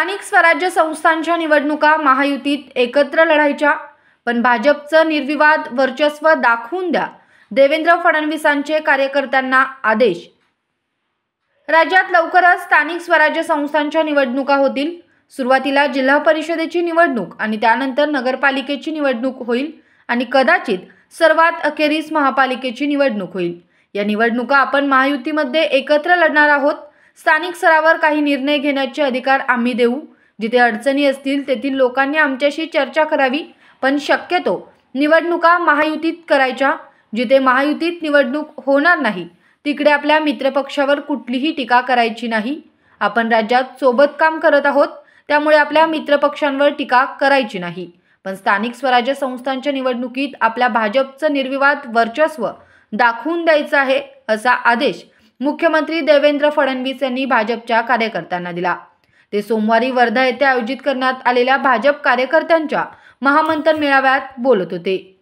स्थानिक स्वराज्य संस्थांच्या निवडणुका महायुतीत एकत्र लढायच्या, पण भाजपचं निर्विवाद वर्चस्व दाखवून द्या, देवेंद्र फडणवीसांचे कार्यकर्त्यांना आदेश। राज्यात लवकरच स्थानिक स्वराज्य संस्थांच्या निवडणुका होतील। सुरुवातीला जिल्हा परिषदेची निवडणूक आणि त्यानंतर नगरपालिकेची निवडणूक होईल आणि कदाचित सर्वात अखेरीस महापालिकेची निवडणूक होईल। या निवडणुका आपण महायुतीमध्ये एकत्र लढणार आहोत। स्थानिक स्तरावर काही निर्णय घेण्याचे अधिकार आम्ही देऊ। जिथे अडचणी असतील तेथील लोकांनी आमच्याशी चर्चा करावी, पण शक्यतो निवडणुका महायुतीत करायच्या। जिथे महायुतीत निवडणूक होणार नाही तिकडे आपल्या मित्रपक्षावर कुठलीही टीका करायची नाही। आपण राज्यात सोबत काम करत आहोत, त्यामुळे आपल्या मित्रपक्षांवर टीका करायची नाही। पण स्थानिक स्वराज्य संस्थांच्या निवडणुकीत आपल्या भाजपचं निर्विवाद वर्चस्व दाखवून द्यायचं आहे, असा आदेश मुख्यमंत्री देवेंद्र फडणवीस यांनी भाजपच्या कार्यकर्त्यांना दिला। ते सोमवारी वर्धा येथे आयोजित करण्यात आलेल्या भाजप कार्यकर्त्यांच्या महामंथन मेळाव्यात बोलत होते।